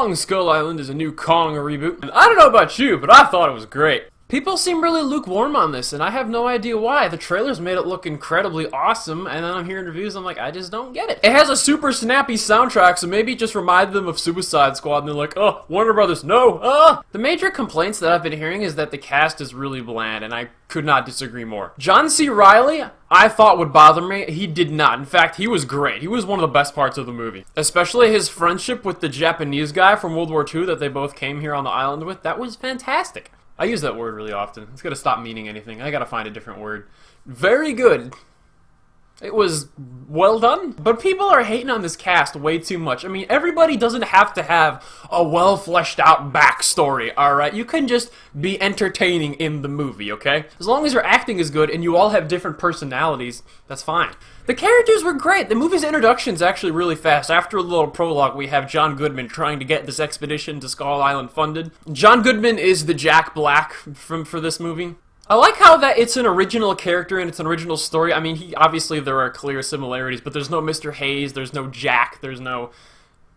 Kong Skull Island is a new Kong reboot, and I don't know about you, but I thought it was great. People seem really lukewarm on this, and I have no idea why. The trailers made it look incredibly awesome, and then I'm hearing reviews, I'm like, I just don't get it. It has a super snappy soundtrack, so maybe it just reminded them of Suicide Squad, and they're like, oh, Warner Brothers, no, The major complaints that I've been hearing is that the cast is really bland, and I could not disagree more. John C. Reilly, I thought would bother me. He did not. In fact, he was great. He was one of the best parts of the movie. Especially his friendship with the Japanese guy from World War II that they both came here on the island with. That was fantastic. I use that word really often. It's gonna stop meaning anything. I gotta find a different word. Very good. It was well done, but people are hating on this cast way too much. I mean, everybody doesn't have to have a well fleshed out backstory, alright? You can just be entertaining in the movie, okay? As long as your acting is good and you all have different personalities, that's fine. The characters were great. The movie's introduction is actually really fast. After a little prologue, we have John Goodman trying to get this expedition to Skull Island funded. John Goodman is the Jack Black for this movie. I like how that it's an original character and it's an original story. I mean, obviously there are clear similarities, but there's no Mr. Hayes, there's no Jack, there's no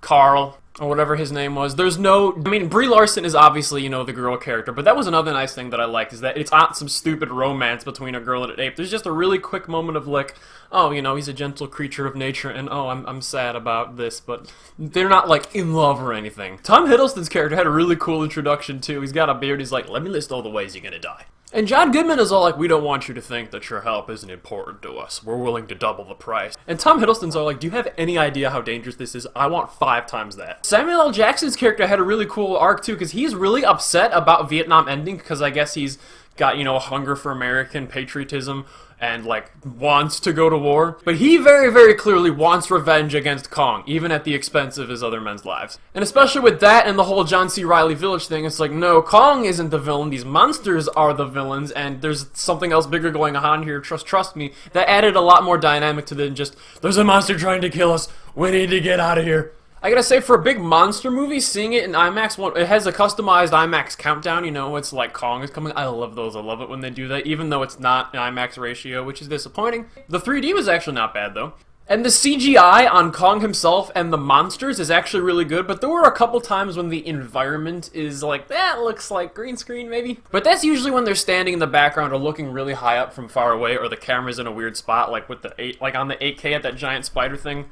Carl, or whatever his name was. There's no... I mean, Brie Larson is obviously, you know, the girl character, but that was another nice thing that I liked, is that it's not some stupid romance between a girl and an ape. There's just a really quick moment of like, oh, you know, he's a gentle creature of nature, and oh, I'm sad about this, but they're not, like, in love or anything. Tom Hiddleston's character had a really cool introduction, too. He's got a beard, he's like, let me list all the ways you're gonna die. And John Goodman is all like, we don't want you to think that your help isn't important to us. We're willing to double the price. And Tom Hiddleston's all like, do you have any idea how dangerous this is? I want 5 times that. Samuel L. Jackson's character had a really cool arc too, because he's really upset about Vietnam ending, because I guess he's got, you know, a hunger for American patriotism and, like, wants to go to war. But he very, very clearly wants revenge against Kong, even at the expense of his other men's lives. And especially with that and the whole John C. Reilly village thing, it's like, no, Kong isn't the villain, these monsters are the villains, and there's something else bigger going on here, trust me. That added a lot more dynamic to than just, there's a monster trying to kill us, we need to get out of here. I gotta say, for a big monster movie, seeing it in IMAX, it has a customized IMAX countdown, you know, it's like Kong is coming. I love those, I love it when they do that, even though it's not an IMAX ratio, which is disappointing. The 3D was actually not bad, though. And the CGI on Kong himself and the monsters is actually really good, but there were a couple times when the environment is like, that looks like green screen, maybe? But that's usually when they're standing in the background or looking really high up from far away, or the camera's in a weird spot, like with the like on the 8K at that giant spider thing.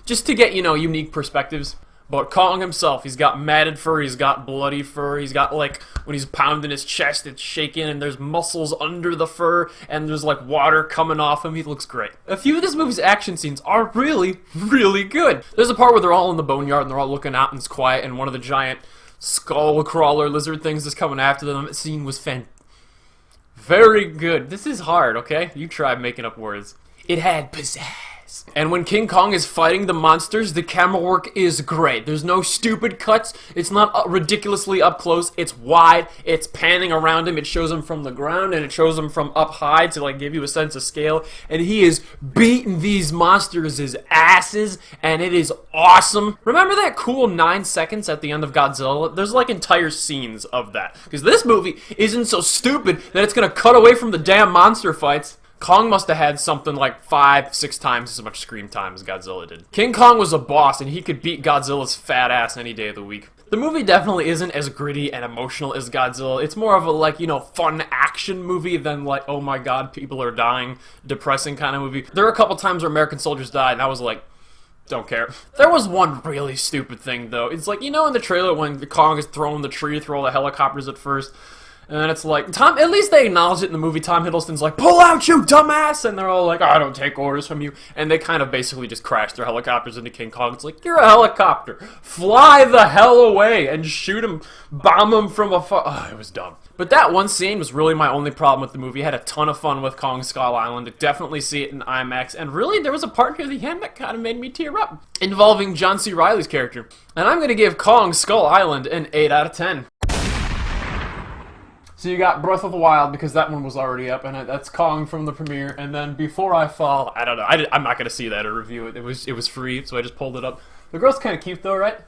Just to get, you know, unique perspectives. But Kong himself, he's got matted fur, he's got bloody fur, he's got, like, when he's pounding his chest, it's shaking, and there's muscles under the fur, and there's, like, water coming off him. He looks great. A few of this movie's action scenes are really, really good. There's a part where they're all in the boneyard, and they're all looking out, and it's quiet, and one of the giant skull crawler lizard things is coming after them. That scene was very good. This is hard, okay? You try making up words. It had pizzazz. And when King Kong is fighting the monsters, the camera work is great. There's no stupid cuts. It's not ridiculously up close. It's wide. It's panning around him. It shows him from the ground, and it shows him from up high to, like, give you a sense of scale. And he is beating these monsters' asses, and it is awesome. Remember that cool 9 seconds at the end of Godzilla? There's, like, entire scenes of that. Because this movie isn't so stupid that it's gonna cut away from the damn monster fights. Kong must have had something like 5-6 times as much screen time as Godzilla did. King Kong was a boss, and he could beat Godzilla's fat ass any day of the week. The movie definitely isn't as gritty and emotional as Godzilla. It's more of a, like, you know, fun action movie than, like, oh my god, people are dying, depressing kind of movie. There were a couple times where American soldiers died, and I was like, don't care. There was one really stupid thing, though. It's like, you know in the trailer when the Kong is throwing the tree through all the helicopters at first? And then it's like, at least they acknowledge it in the movie. Tom Hiddleston's like, pull out, you dumbass! And they're all like, I don't take orders from you. And they kind of basically just crash their helicopters into King Kong. It's like, you're a helicopter. Fly the hell away and shoot him, bomb him from afar. Oh, it was dumb. But that one scene was really my only problem with the movie. I had a ton of fun with Kong Skull Island. I definitely see it in IMAX. And really, there was a part near the end that kind of made me tear up, involving John C. Reilly's character. And I'm going to give Kong Skull Island an 8 out of 10. So you got Breath of the Wild, because that one was already up, and that's Kong from the premiere. And then Before I Fall, I don't know. I'm not going to see that or review it. It was free, so I just pulled it up. The girl's kind of cute, though, right?